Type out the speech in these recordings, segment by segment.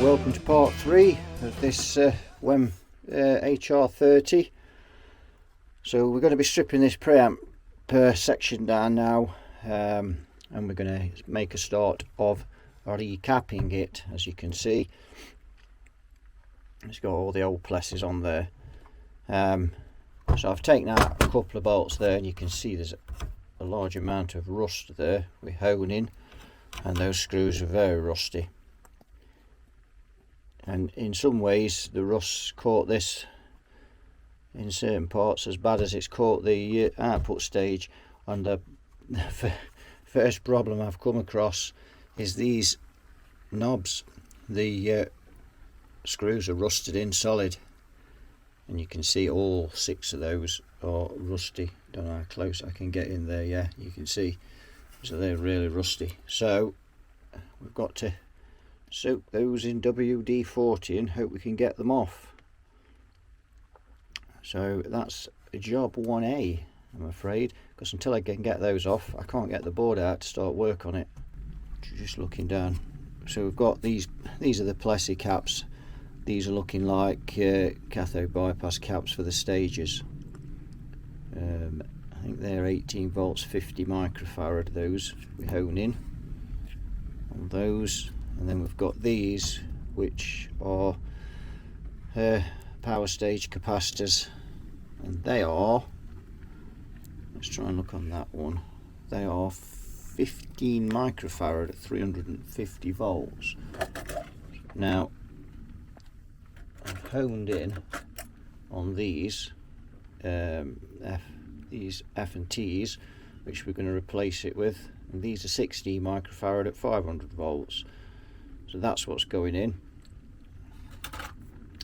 welcome to part 3 of this HR30. So we're going to be stripping this preamp per section down now, and we're going to make a start of recapping it. As you can see, it's got all the old places on there. So I've taken out a couple of bolts there, and you can see there's a large amount of rust there. We're honing, and those screws are very rusty. And in some ways the rust's caught this in certain parts as bad as it's caught the output stage. And the first problem I've come across is these knobs. The screws are rusted in solid, and you can see all 6 of those are rusty. Don't know how close I can get in there. Yeah, you can see. So they're really rusty. So we've got to soak those in WD-40 and hope we can get them off. So that's job 1A, I'm afraid, because until I can get those off, I can't get the board out to start work on it. Just looking down. So we've got these are the plessy caps. These are looking like cathode bypass caps for the stages. I think they're 18 volts, 50 microfarad. Those we hone in on those. And then we've got these, which are power stage capacitors, and they are, let's try and look on that one, they are 15 microfarad at 350 volts. Now I've honed in on these F and T's, which we're going to replace it with, and these are 60 microfarad at 500 volts. So that's what's going in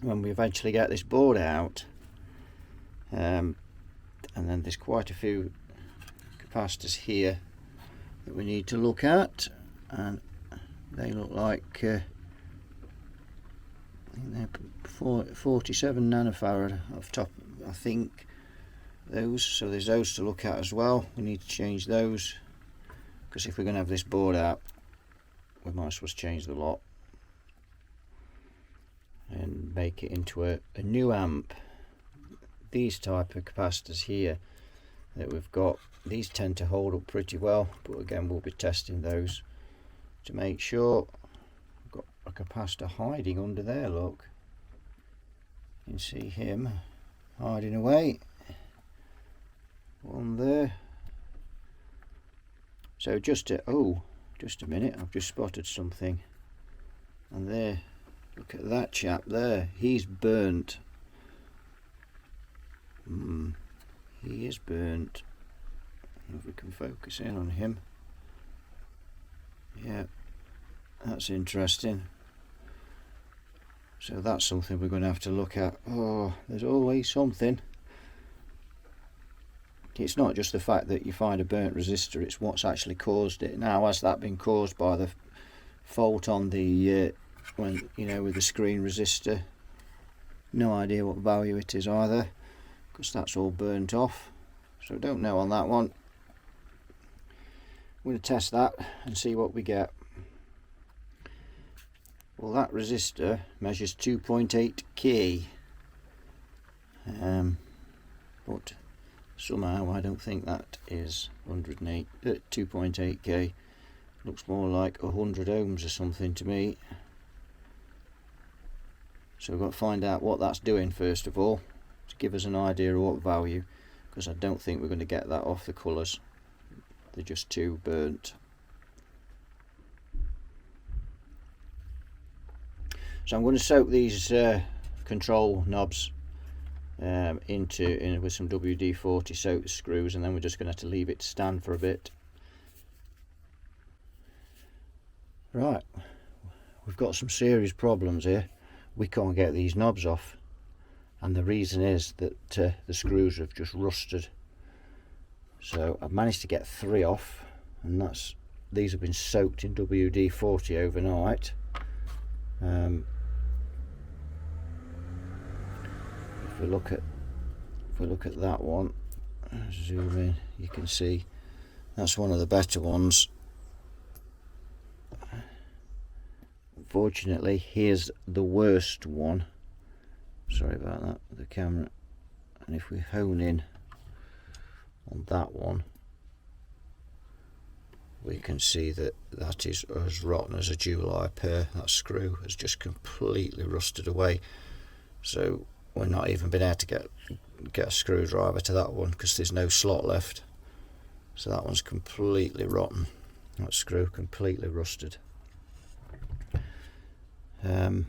when we eventually get this board out. And then there's quite a few capacitors here that we need to look at, and they look like I think they're 47 nanofarad off top, I think, those. So there's those to look at as well. We need to change those, because if we're going to have this board out, we might as well change the lot and make it into a new amp. These type of capacitors here that we've got, these tend to hold up pretty well, but again we'll be testing those to make sure. We've got a capacitor hiding under there, look, you can see him hiding away, one there. So just a minute, I've just spotted something, and there, look at that chap there, he's burnt. He is burnt. If we can focus in on him, yeah, that's interesting. So that's something we're going to have to look at. Oh, there's always something. It's not just the fact that you find a burnt resistor, it's what's actually caused it. Now, has that been caused by the fault on the when, you know, with the screen resistor? No idea what value it is either, because that's all burnt off, so don't know on that one. I'm going to test that and see what we get. Well, that resistor measures 2.8k, but somehow I don't think that is 2.8k. Looks more like 100 ohms or something to me. So we've got to find out what that's doing first of all, to give us an idea of what value, because I don't think we're going to get that off the colours. They're just too burnt. So I'm going to soak these control knobs in with some WD-40, soak the screws, and then we're just going to have to leave it to stand for a bit. Right, we've got some serious problems here. We can't get these knobs off, and the reason is that the screws have just rusted. So I've managed to get 3 off, and these have been soaked in WD-40 overnight. If we look at that one, zoom in, you can see that's one of the better ones. unfortunately, here's the worst one. Sorry about that, the camera. And if we hone in on that one, we can see that that is as rotten as a July pear. That screw has just completely rusted away. So we're not even been able to get a screwdriver to that one because there's no slot left. So that one's completely rotten. That screw completely rusted. And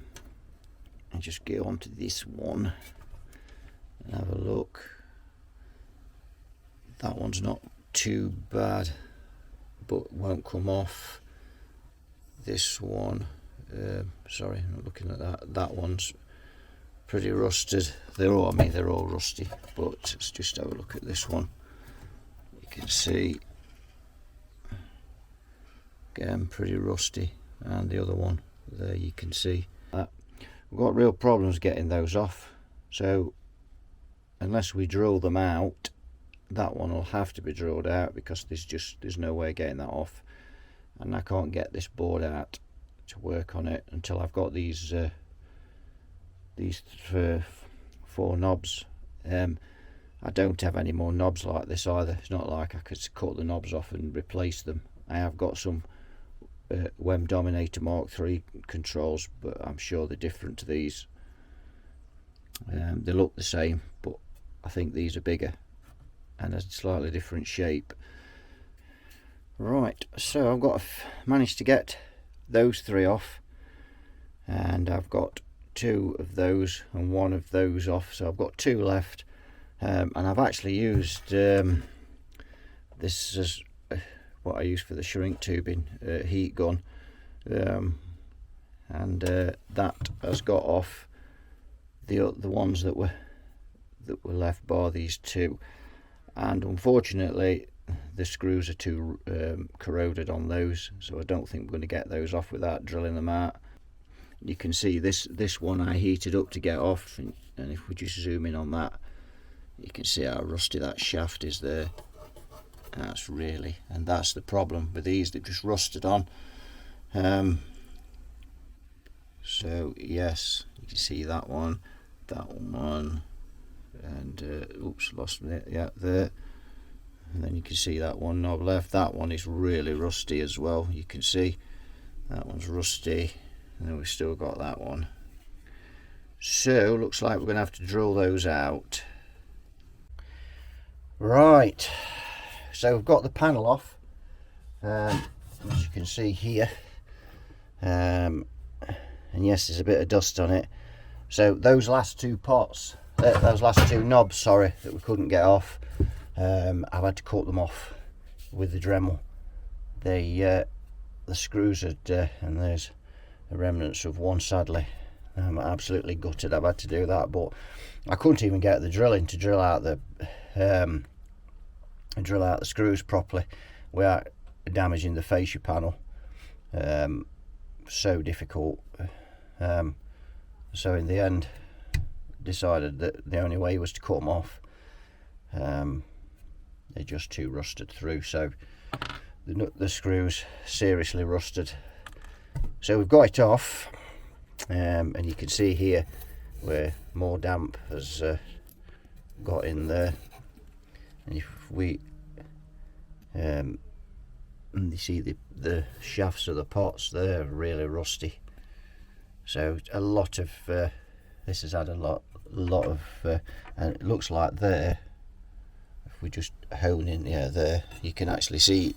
just get on to this one and have a look. That one's not too bad, but won't come off. This one, sorry, I'm not looking at that. That one's pretty rusted. They're all rusty, but let's just have a look at this one. You can see, again, pretty rusty, and the other one there, you can see that. We've got real problems getting those off, so unless we drill them out, that one will have to be drilled out, because there's no way of getting that off, and I can't get this board out to work on it until I've got these 4 knobs. I don't have any more knobs like this either. It's not like I could cut the knobs off and replace them. I have got some WEM Dominator Mark III controls, but I'm sure they're different to these. They look the same, but I think these are bigger and a slightly different shape. Right, so I've managed to get those 3 off, and I've got 2 of those and 1 of those off, so I've got 2 left. And I've actually used this is what I use for the shrink tubing heat gun, and that has got off the ones that were left, bar these 2, and unfortunately the screws are too corroded on those, so I don't think we're going to get those off without drilling them out. You can see this one I heated up to get off, and if we just zoom in on that, you can see how rusty that shaft is there. And that's the problem with these, they've just rusted on. So yes, you can see that one, and oops, lost it, yeah, there. And then you can see that one knob left. That one is really rusty as well. You can see that one's rusty, and then we've still got that one. So looks like we're going to have to drill those out. Right, so we've got the panel off, as you can see here, and yes, there's a bit of dust on it. So those last 2 pots, those last 2 knobs, sorry, that we couldn't get off, I've had to cut them off with the Dremel. The screws had, and there's the remnants of one, sadly. I'm absolutely gutted I've had to do that, but I couldn't even get the drilling to drill out the screws properly without damaging the fascia panel. So difficult. So in the end, decided that the only way was to cut them off. They're just too rusted through, so the screws seriously rusted. So we've got it off, and you can see here where more damp has got in there. And if we and you see the shafts of the pots, they're really rusty. So a lot of this has had a lot of and it looks like there, if we just hone in, yeah, there you can actually see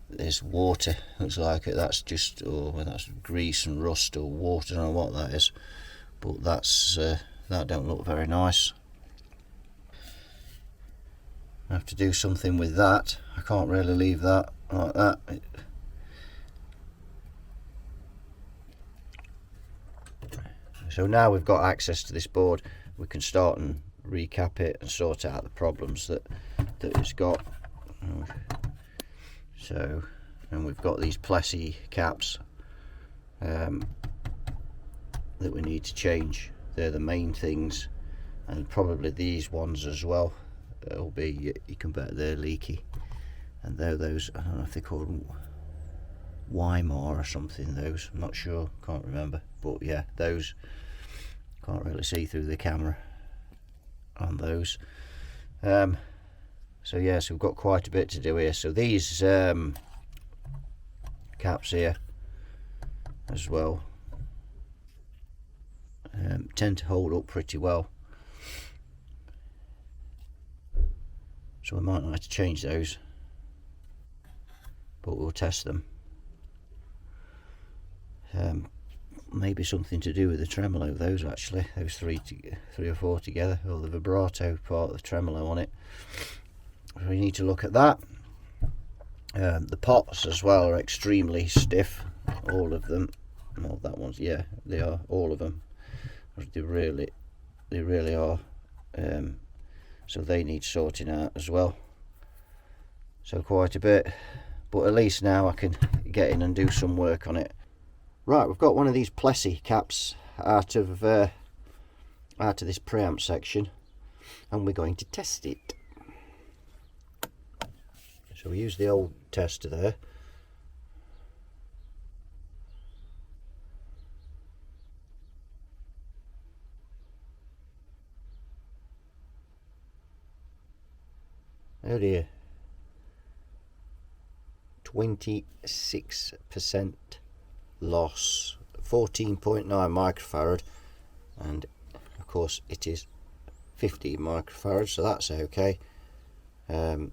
there's water. Looks like it, that's just, that's grease and rust or water, I don't know what that is, but that's that don't look very nice. I have to do something with that. I can't really leave that like that. So now we've got access to this board, we can start and recap it and sort out the problems that it's got. So, and we've got these Plessy caps that we need to change. They're the main things, and probably these ones as well. It'll be, you can bet they're leaky, and they're those, I don't know if they're called Weimar or something, those, I'm not sure, can't remember, but yeah, those, can't really see through the camera on those. So yeah, so we've got quite a bit to do here. So these caps here as well tend to hold up pretty well, so we might like to change those, but we'll test them. Maybe something to do with the tremolo, those actually, those three or four together, or the vibrato part of the tremolo on it. So we need to look at that. The pots as well are extremely stiff, all of them. No, that one's, yeah, they are, all of them. They really are. So they need sorting out as well. So quite a bit, but at least now I can get in and do some work on it. Right, we've got one of these Plessy caps out of this preamp section, and we're going to test it. So we use the old tester there. Oh dear. 26% loss, 14.9 microfarad, and of course it is 50 microfarad, so that's okay. The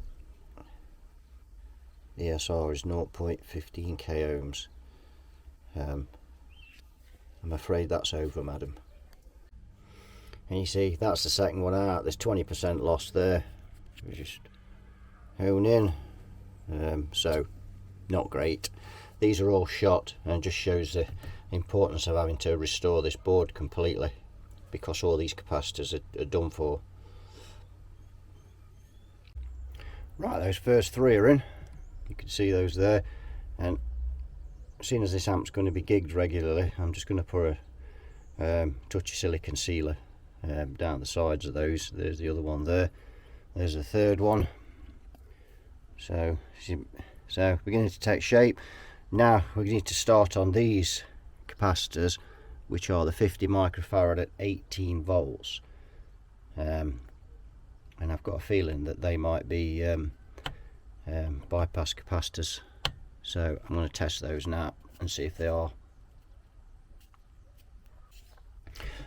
SR is 0.15 k ohms. I'm afraid that's over, madam. And you see, that's the second one out. There's 20% loss there. We just hone in. So not great. These are all shot, and just shows the importance of having to restore this board completely, because all these capacitors are done for. Right, those first three are in. You can see those there, and seeing as this amp's going to be gigged regularly, I'm just going to put a touch of silicon sealer down the sides of those. There's the other one there. There's the third one. So beginning to take shape. Now we need to start on these capacitors, which are the 50 microfarad at 18 volts, and I've got a feeling that they might be bypass capacitors, so I'm going to test those now and see if they are.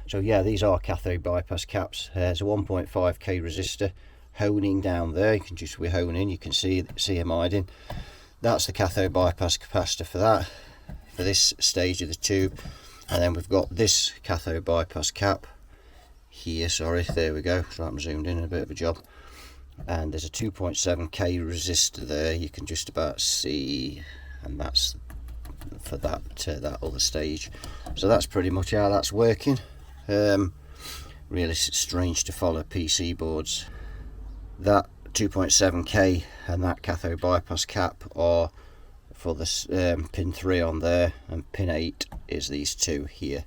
So yeah, these are cathode bypass caps. There's a 1.5k resistor honing down there. You can just, we're honing, you can see him hiding. That's the cathode bypass capacitor for that, for this stage of the tube. And then we've got this cathode bypass cap here, sorry, there we go, so I'm zoomed in, a bit of a job. And there's a 2.7k resistor there, you can just about see, and that's for that that other stage. So that's pretty much how that's working. Really strange to follow PC boards. That 2.7k and that cathode bypass cap are for this pin 3 on there, and pin 8 is these two here.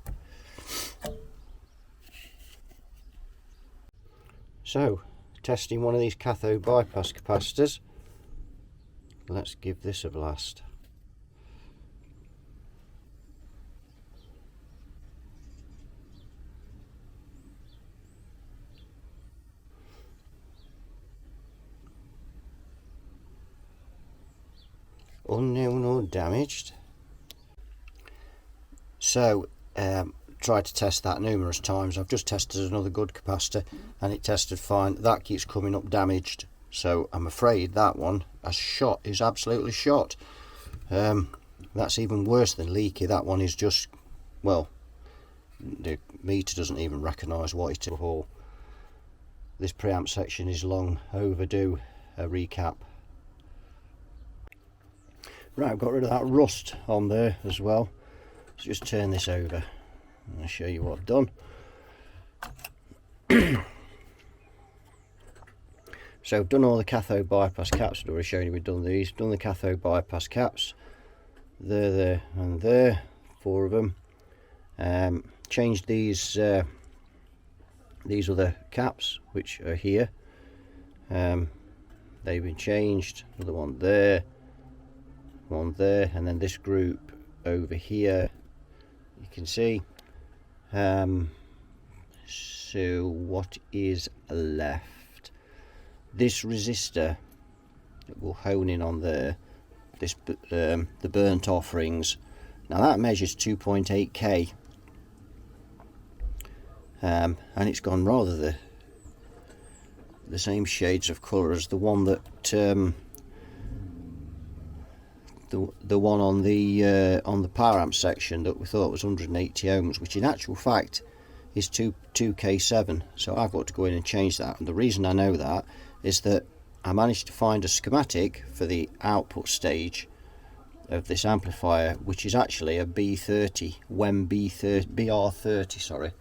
So testing one of these cathode bypass capacitors, let's give this a blast. Unknown or damaged. So tried to test that numerous times. I've just tested another good capacitor and it tested fine. That keeps coming up damaged, so I'm afraid that one is absolutely shot. That's even worse than leaky. That one is just, well, the meter doesn't even recognise what it is. This preamp section is long overdue a recap. Right, I've got rid of that rust on there as well. Let's just turn this over and I'll show you what I've done. So I've done all the cathode bypass caps. I've already shown you we've done these. Done the cathode bypass caps. There, and there. 4 of them. Changed these other caps, which are here. They've been changed. Another one there. one there, and then this group over here you can see. So what is left? This resistor that we'll hone in on there, this the burnt off rings. Now that measures 2.8k, and it's gone rather the same shades of colour as the one that the one on the power amp section that we thought was 180 ohms, which in actual fact is 2k7. So I've got to go in and change that, and the reason I know that is that I managed to find a schematic for the output stage of this amplifier, which is actually a B30 BR30, sorry.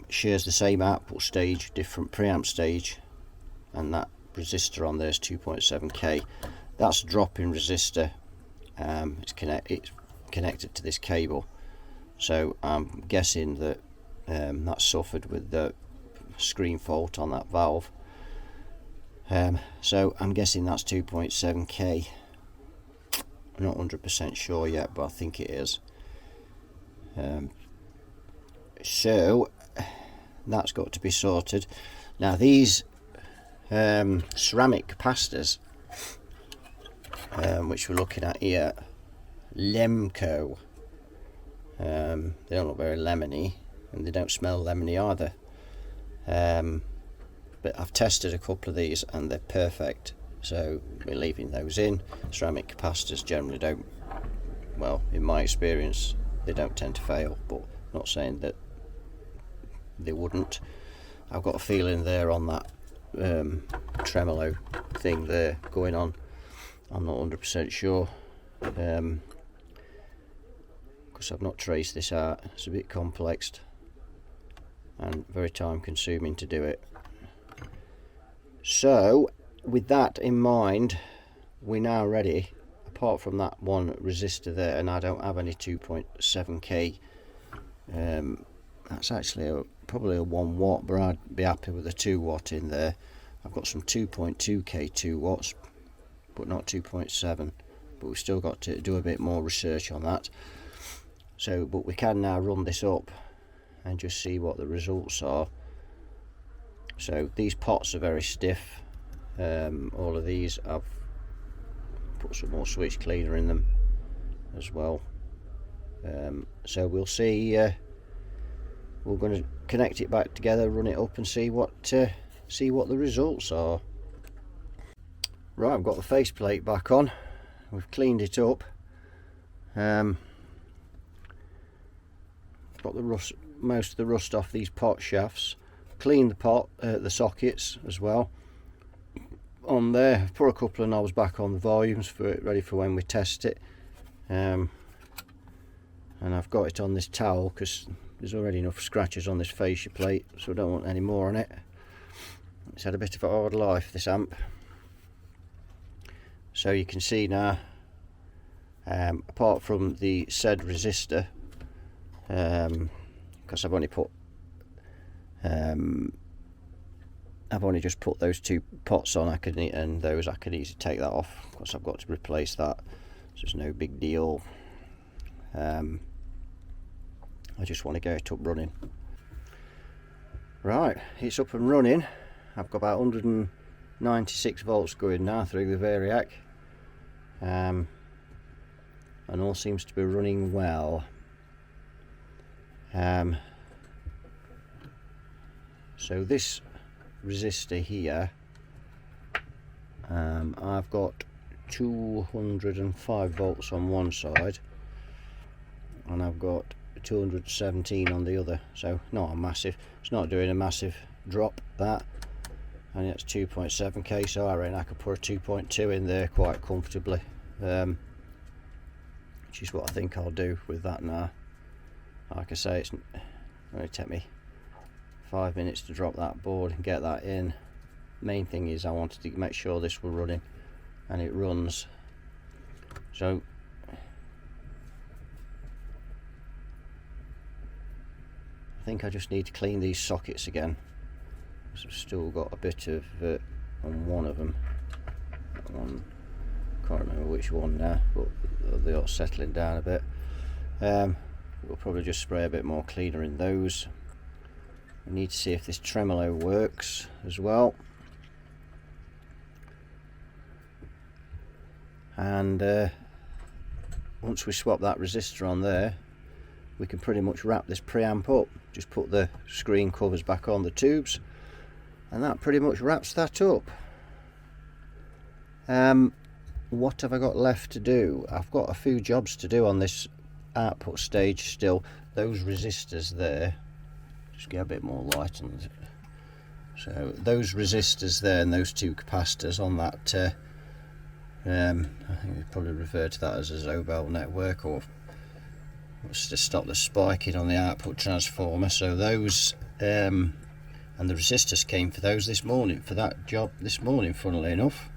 Shares the same output stage, different preamp stage, and that resistor on there is 2.7k. That's a drop-in resistor. It's connected to this cable, so I'm guessing that that suffered with the screen fault on that valve. So I'm guessing that's 2.7k. I'm not 100% sure yet, but I think it is. So that's got to be sorted. Now these ceramic capacitors, which we're looking at here, Lemco, they don't look very lemony, and they don't smell lemony either. But I've tested a couple of these and they're perfect, so we're leaving those in. Ceramic capacitors generally don't, well, in my experience, they don't tend to fail, but not saying that they wouldn't. I've got a feeling there on that tremolo thing there going on. I'm not 100% sure, because I've not traced this out. It's a bit complex and very time consuming to do it. So with that in mind, we're now ready. Apart from that one resistor there, and I don't have any 2.7k, that's actually probably a 1 watt, but I'd be happy with a 2 watt in there. I've got some 2.2k 2 watts, but not 2.7, but we've still got to do a bit more research on that. So, but we can now run this up and just see what the results are. So these pots are very stiff. All of these, I've put some more switch cleaner in them as well. So we'll see. We're going to connect it back together, run it up, and see what the results are. Right, I've got the faceplate back on. We've cleaned it up. Got the rust, most of the rust off these pot shafts. Cleaned the sockets as well. On there, put a couple of knobs back on the volumes for it, ready for when we test it. And I've got it on this towel because there's already enough scratches on this fascia plate, so I don't want any more on it. It's had a bit of a hard life, this amp. So you can see now, apart from the said resistor, because I've only just put those two pots on, and those I can easily take that off because I've got to replace that, so it's no big deal. I just want to get it up running. Right, it's up and running. I've got about 196 volts going now through the variac, and all seems to be running well. So this resistor here, I've got 205 volts on one side, and I've got 217 on the other, so not a massive, it's not doing a massive drop, that, and it's 2.7k, so I reckon I could put a 2.2 in there quite comfortably, which is what I think I'll do with that now. Like I say, it's going to take me 5 minutes to drop that board and get that in. Main thing is I wanted to make sure this were running, and it runs. So I think I just need to clean these sockets again. So I've still got a bit of on one of them. That one can't remember which one now, but they are settling down a bit. We'll probably just spray a bit more cleaner in those. We need to see if this tremolo works as well. And once we swap that resistor on there, we can pretty much wrap this preamp up. Just put the screen covers back on the tubes, and that pretty much wraps that up. What have I got left to do? I've got a few jobs to do on this output stage still. Those resistors there, just get a bit more light on it. So those resistors there and those two capacitors on that, I think we probably refer to that as a Zobel network, or to stop the spiking on the output transformer. So those and the resistors came for those this morning, for that job this morning, funnily enough.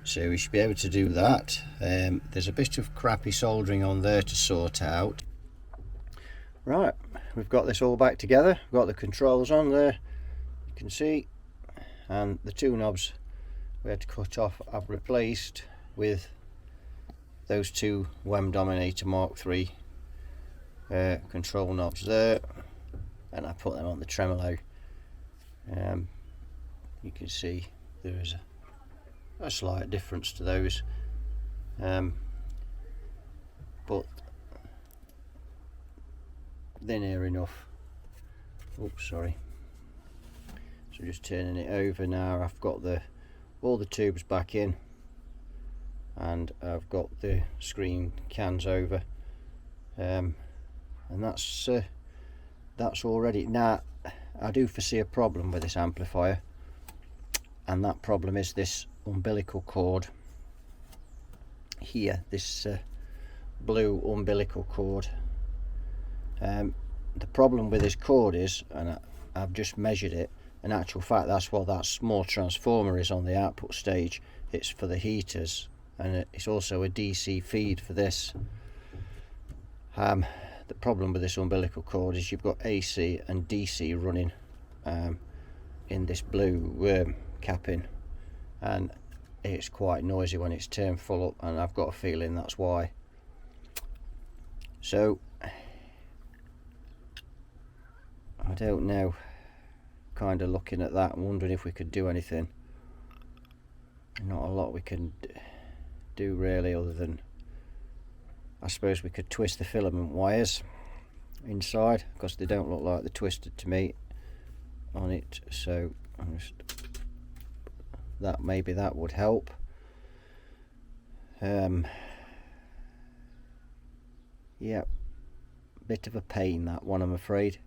So we should be able to do that. There's a bit of crappy soldering on there to sort out. Right, we've got this all back together. We've got the controls on there, you can see, and the two knobs we had to cut off I've replaced with those two WEM Dominator Mark III control knobs there, and I put them on the tremolo. You can see there is a slight difference to those, but they're near enough. Oops, sorry. So just turning it over now. I've got all the tubes back in, and I've got the screen cans over, and that's all ready. Now I do foresee a problem with this amplifier, and that problem is this umbilical cord here, this blue umbilical cord. The problem with this cord is, and I've just measured it, in actual fact that's what that small transformer is on the output stage. It's for the heaters, and it's also a DC feed for this. The problem with this umbilical cord is you've got AC and DC running in this blue capping, and it's quite noisy when it's turned full up, and I've got a feeling that's why. So I don't know, kind of looking at that and wondering if we could do anything. Not a lot we can do really, other than I suppose we could twist the filament wires inside, because they don't look like they're twisted to me on it. So that maybe that would help. Yeah, bit of a pain that one, I'm afraid.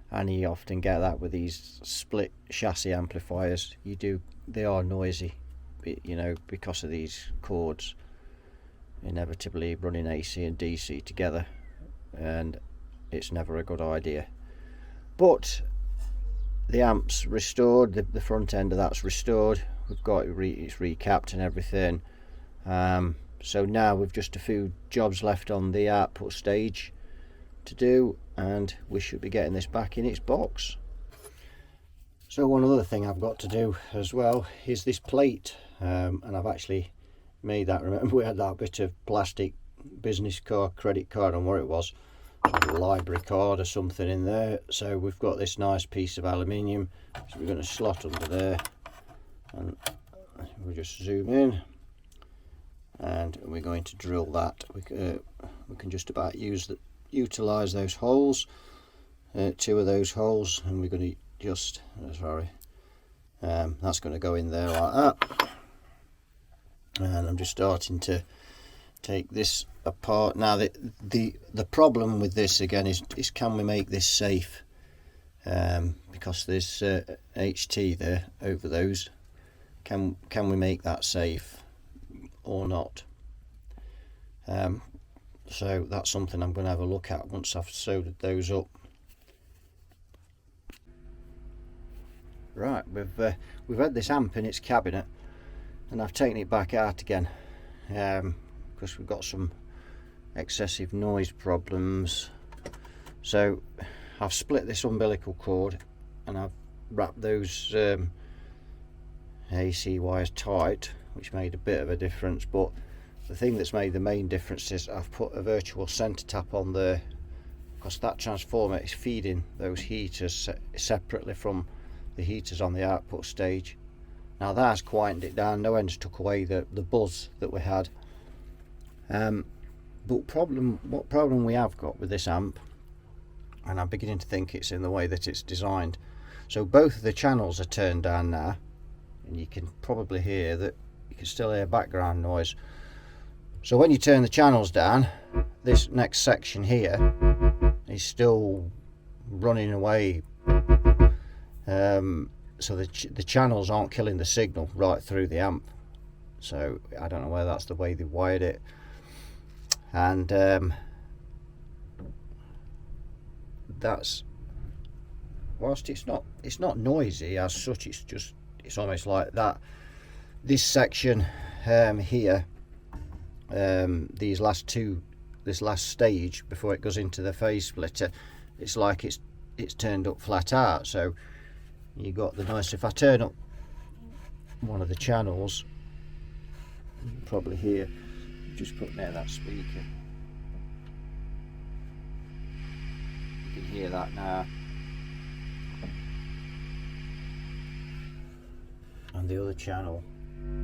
And you often get that with these split chassis amplifiers. They are noisy, you know, because of these cords inevitably running AC and DC together, and it's never a good idea. But the amp's restored, the front end of that's restored. We've got it's recapped and everything. So now we've just a few jobs left on the output stage to do, and we should be getting this back in its box. So one other thing I've got to do as well is this plate, and I've actually made that. Remember we had that bit of plastic business card, credit card, and what it was, a library card or something in there. So we've got this nice piece of aluminium, so we're going to slot under there, and we'll just zoom in, and we're going to drill that. We can just about utilize those holes, two of those holes, and we're going to just that's going to go in there like that. And I'm just starting to take this apart now. The problem with this again is can we make this safe, because there's HT there over those. Can we make that safe or not? So that's something I'm going to have a look at once I've soldered those up. Right, we've had this amp in its cabinet, and I've taken it back out again, because we've got some excessive noise problems. So I've split this umbilical cord, and I've wrapped those AC wires tight, which made a bit of a difference. But the thing that's made the main difference is I've put a virtual centre tap on there, because that transformer is feeding those heaters separately from the heaters on the output stage. Now that's quietened it down. No one's took away the buzz that we had. But what problem we have got with this amp, and I'm beginning to think it's in the way that it's designed. So both of the channels are turned down now, and you can probably hear that, you can still hear background noise. So when you turn the channels down, this next section here is still running away. So the channels aren't killing the signal right through the amp. So I don't know whether that's the way they wired it. And that's, whilst it's not noisy as such, it's almost like that. This section here, this last stage before it goes into the phase splitter, it's like it's turned up flat out. So you got the noise. If I turn up one of the channels, you can probably hear, just put near that speaker, you can hear that now. And the other channel,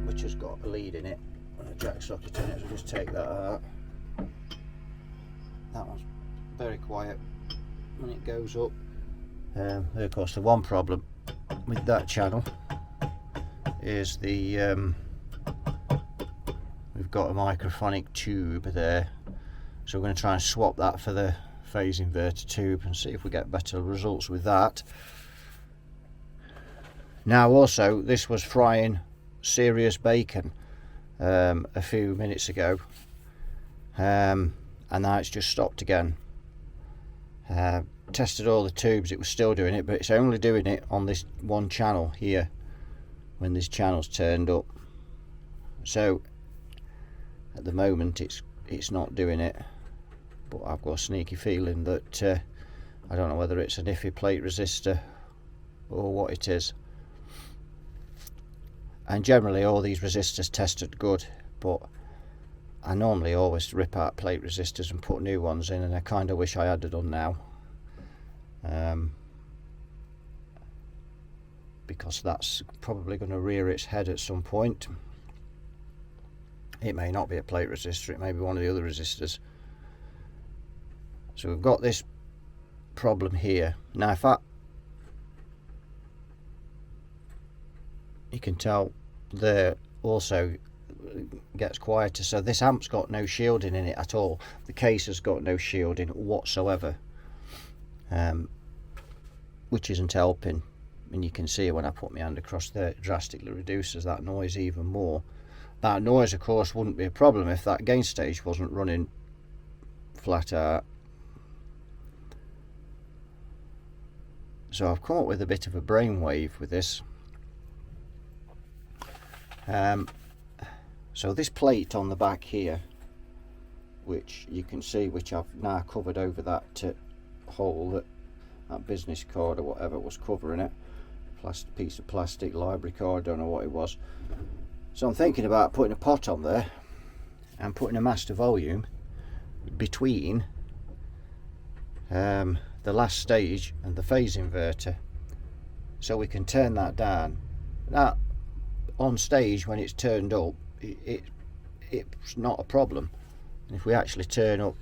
which has got a lead in it and a jack socket in it, so just take that out. That one's very quiet when it goes up. Of course, the one problem with that channel is we've got a microphonic tube there, so we're going to try and swap that for the phase inverter tube and see if we get better results with that. Now also, this was frying serious bacon a few minutes ago, and now it's just stopped again. Tested all the tubes, it was still doing it, but it's only doing it on this one channel here when this channel's turned up. So at the moment it's not doing it, but I've got a sneaky feeling that I don't know whether it's an iffy plate resistor or what it is. And generally all these resistors tested good, but I normally always rip out plate resistors and put new ones in, and I kind of wish I had done now, because that's probably going to rear its head at some point. It may not be a plate resistor, it may be one of the other resistors. So we've got this problem here. Now if you can tell there also gets quieter, so this amp's got no shielding in it at all. The case has got no shielding whatsoever, which isn't helping. And you can see when I put my hand across there, it drastically reduces that noise even more. That noise of course wouldn't be a problem if that gain stage wasn't running flat out. So I've come up with a bit of a brainwave with this. So this plate on the back here, which you can see, which I've now covered over that hole that business card or whatever was covering it, piece of plastic, library card, don't know what it was. So I'm thinking about putting a pot on there and putting a master volume between the last stage and the phase inverter, so we can turn that down. Now on stage when it's turned up, it's not a problem. And if we actually turn up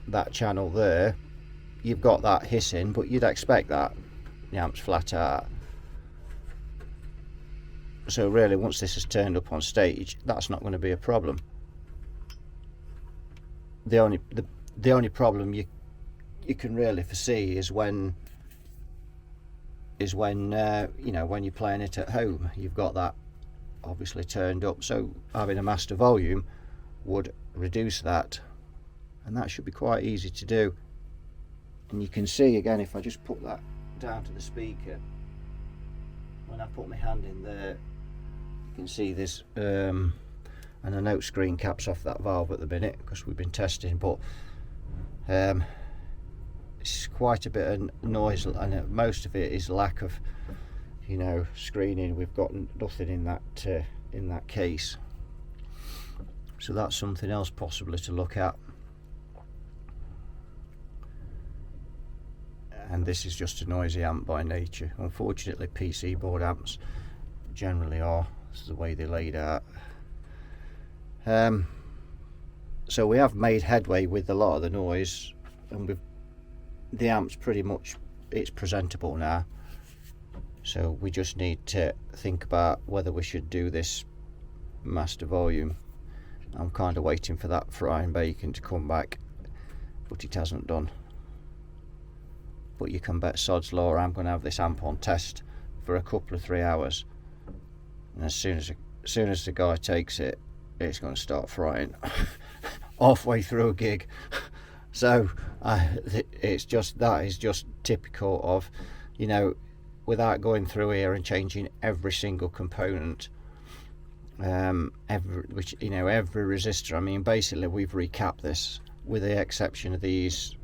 that channel there, you've got that hissing, but you'd expect that the amp's flat out. So really once this is turned up on stage, that's not going to be a problem. The only problem you can really foresee is when you know, when you're playing it at home, you've got that obviously turned up, so having a master volume would reduce that, and that should be quite easy to do. And you can see again, if I just put that down to the speaker, when I put my hand in there, you can see this, and the note screen caps off that valve at the minute because we've been testing, but it's quite a bit of noise, and most of it is lack of you know, screening. We've got nothing in that case, so that's something else possibly to look at. And this is just a noisy amp by nature. Unfortunately, PC board amps generally are. This is the way they're laid out. So we have made headway with a lot of the noise, and the amp's pretty much, it's presentable now. So we just need to think about whether we should do this master volume. I'm kind of waiting for that frying bacon to come back, but it hasn't done. But you can bet sod's law I'm going to have this amp on test for a couple of 3 hours, and as soon as the guy takes it, it's going to start frying halfway through a gig. So that is just typical of, you know, without going through here and changing every single component, every resistor. I mean, basically we've recapped this, with the exception of these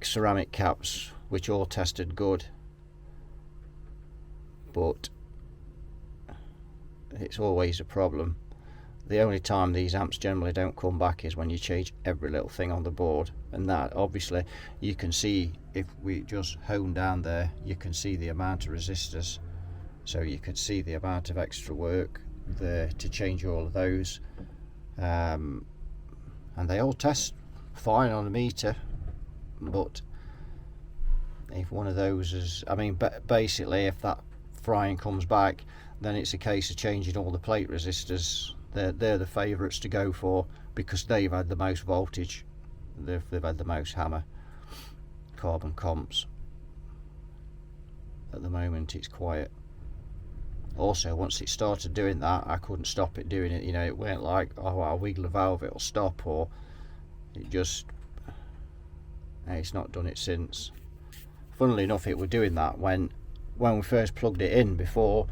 ceramic caps, which all tested good, but it's always a problem. The only time these amps generally don't come back is when you change every little thing on the board, and that obviously you can see, if we just hone down there, you can see the amount of resistors, so you could see the amount of extra work there to change all of those, and they all test fine on the meter. But if one of those is, I mean, basically if that frying comes back, then it's a case of changing all the plate resistors. They're the favourites to go for, because they've had the most voltage, they've had the most hammer. Carbon comps, at the moment it's quiet. Also, once it started doing that, I couldn't stop it doing it. You know, it weren't like, oh, I'll wiggle a valve, it'll stop, or it just, it's not done it since. Funnily enough, it was doing that when we first plugged it in, before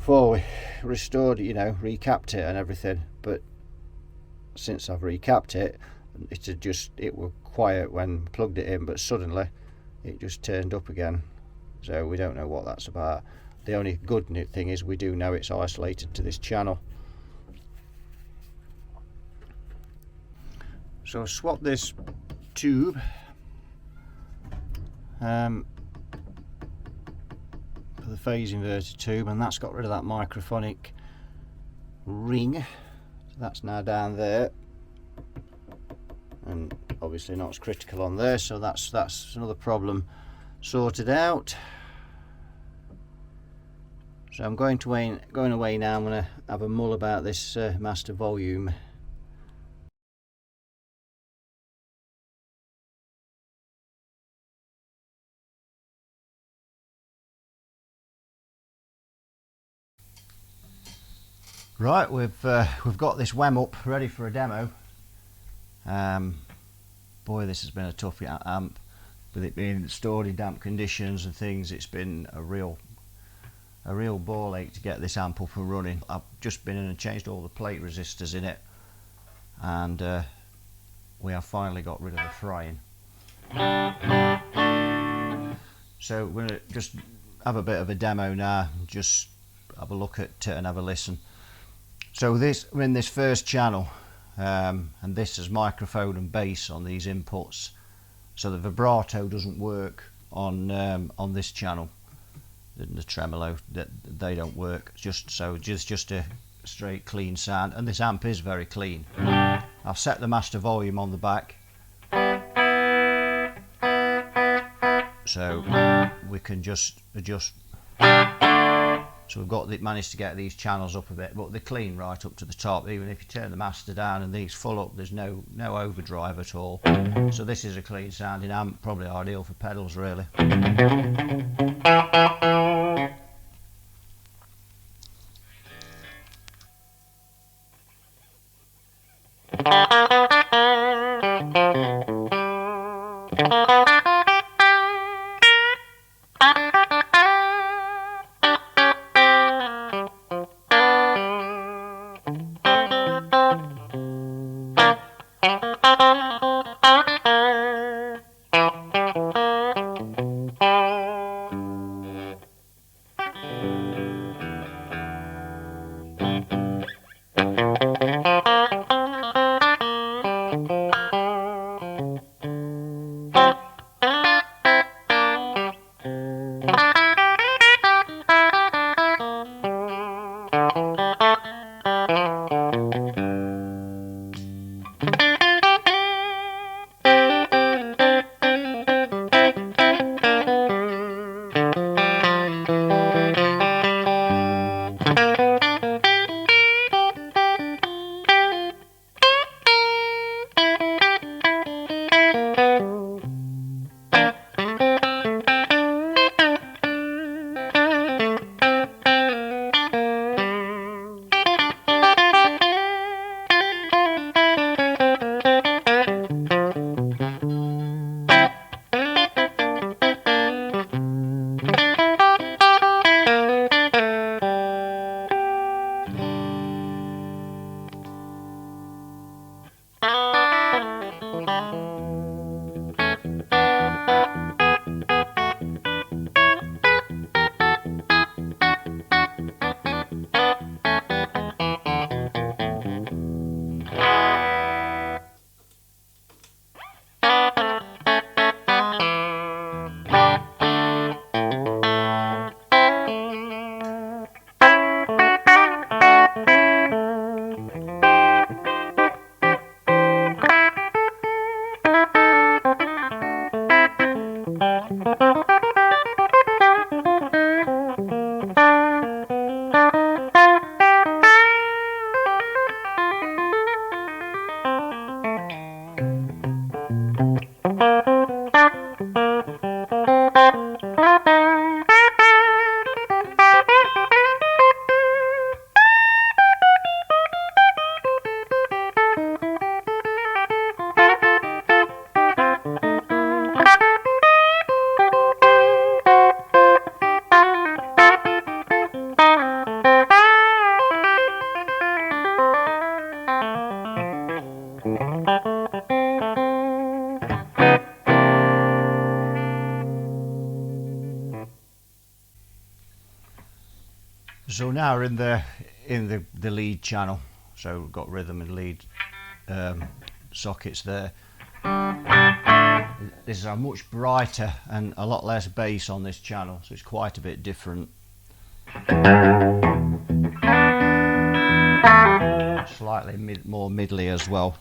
we restored it, you know, recapped it and everything. But since I've recapped it, it was quiet when we plugged it in, but suddenly it just turned up again. So we don't know what that's about. The only good thing is we do know it's isolated to this channel. So swap this tube for the phase inverter tube, and that's got rid of that microphonic ring. So that's now down there, and obviously not as critical on there, so that's another problem sorted out. So I'm going away now. I'm going to have a mull about this master volume. Right, we've got this WEM up ready for a demo. Boy, this has been a tough amp, with it being stored in damp conditions and things. It's been a real ball ache to get this amp up and running. I've just been in and changed all the plate resistors in it, and we have finally got rid of the frying. So we're going to just have a bit of a demo now, just have a look at it and have a listen. So we're in this first channel, and this is microphone and bass on these inputs. So the vibrato doesn't work on this channel. The tremolo, they don't work. Just a straight clean sound, and this amp is very clean. I've set the master volume on the back, so we can just adjust. So we've managed to get these channels up a bit, but they're clean right up to the top. Even if you turn the master down and these full up, there's no overdrive at all. So this is a clean sounding amp, probably ideal for pedals really. So now we're in the lead channel. So we've got rhythm and lead sockets there. This is a much brighter and a lot less bass on this channel, so it's quite a bit different. Slightly more middly as well.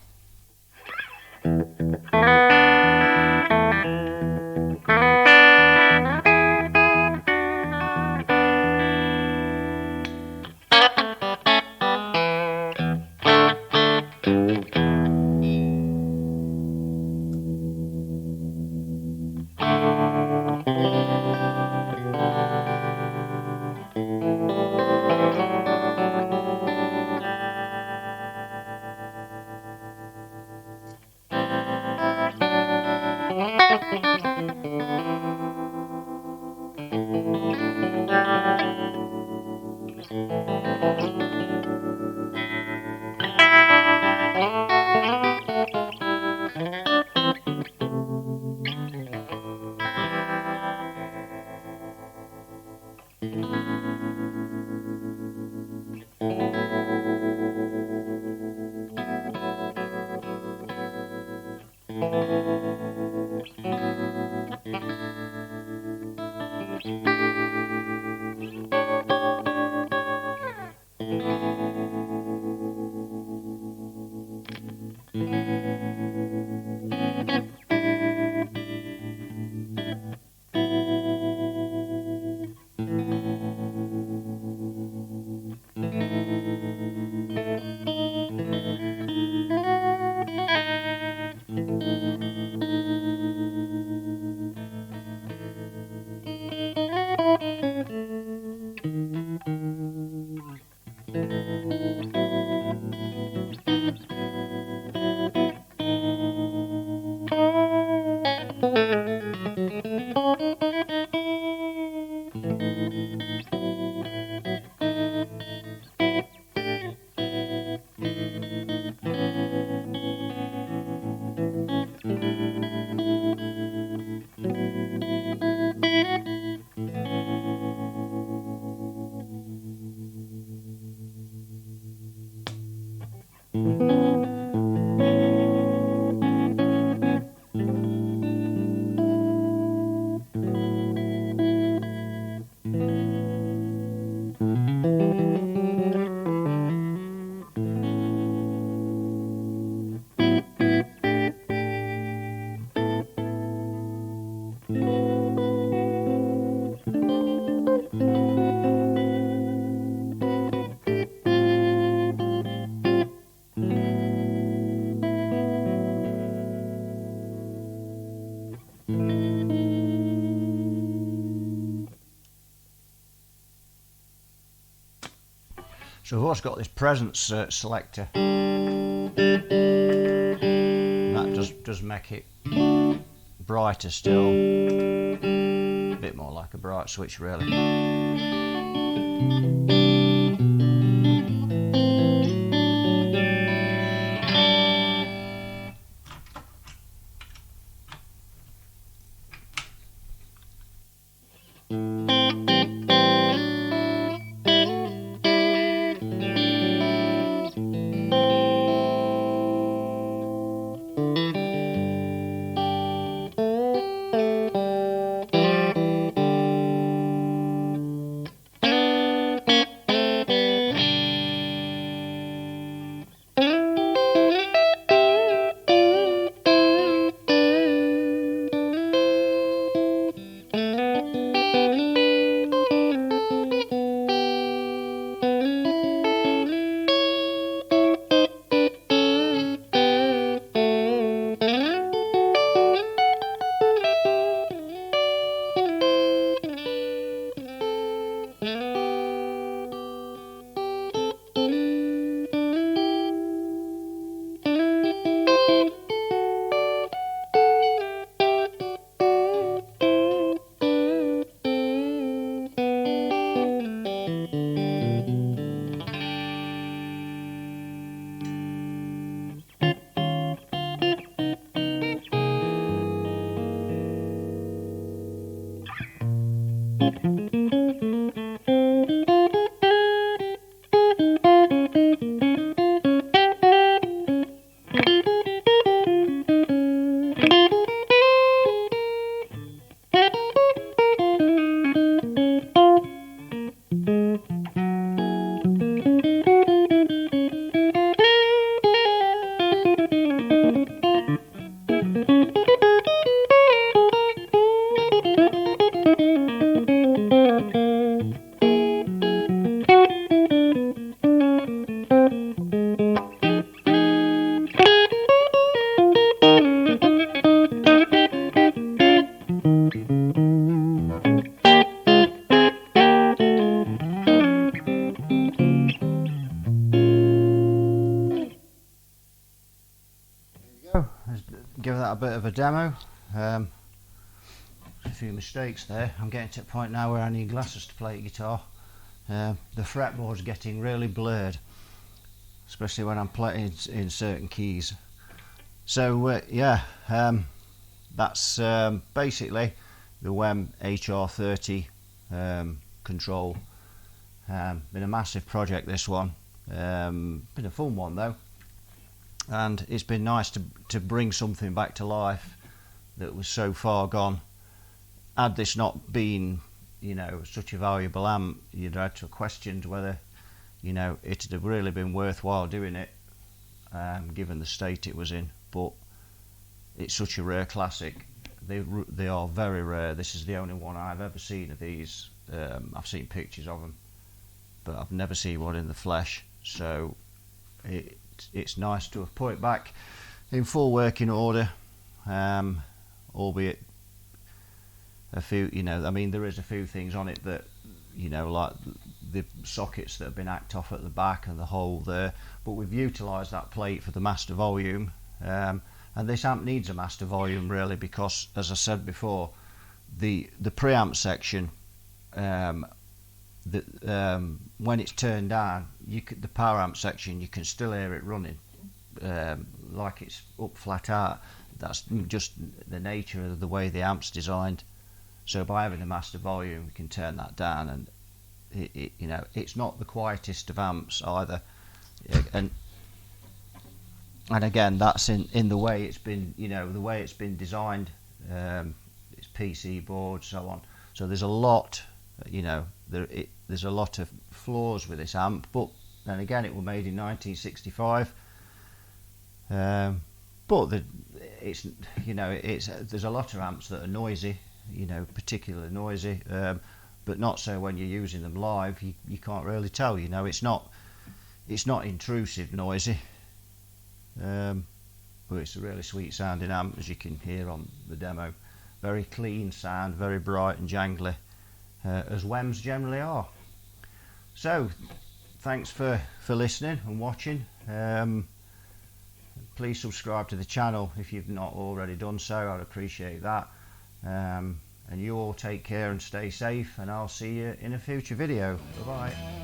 So I've also got this presence selector, and that does make it brighter still, a bit more like a bright switch really. that a bit of a demo. A few mistakes there. I'm getting to a point now where I need glasses to play guitar. The fretboard's getting really blurred, especially when I'm playing in certain keys. So yeah, that's basically the WEM HR30 control. Been a massive project, this one. Been a fun one though, and it's been nice to bring something back to life that was so far gone. Had this not been, you know, such a valuable amp, you'd had to have questioned whether, you know, it'd have really been worthwhile doing it, given the state it was in. But it's such a rare classic. They are very rare. This is the only one I've ever seen of these. I've seen pictures of them, but I've never seen one in the flesh. So it's nice to have put it back in full working order, albeit a few, you know, I mean, there is a few things on it that, you know, like the sockets that have been hacked off at the back and the hole there, but we've utilised that plate for the master volume, and this amp needs a master volume really, because as I said before, the preamp section, when it's turned down, the power amp section, you can still hear it running, like it's up flat out. That's just the nature of the way the amp's designed. So by having a master volume, we can turn that down, and you know, it's not the quietest of amps either. And again, that's in the way it's been, you know, the way it's been designed. It's PC board, so on. So there's a lot, you know, there's a lot of flaws with this amp. But then again, it was made in 1965. But it's, you know, there's a lot of amps that are noisy, you know, particularly noisy, but not so when you're using them live. You can't really tell, you know, it's not intrusive noisy, but it's a really sweet sounding amp, as you can hear on the demo. Very clean sound, very bright and jangly, as WEMs generally are. So thanks for listening and watching. Please subscribe to the channel if you've not already done so. I'd appreciate that. And you all take care and stay safe, and I'll see you in a future video. Bye bye.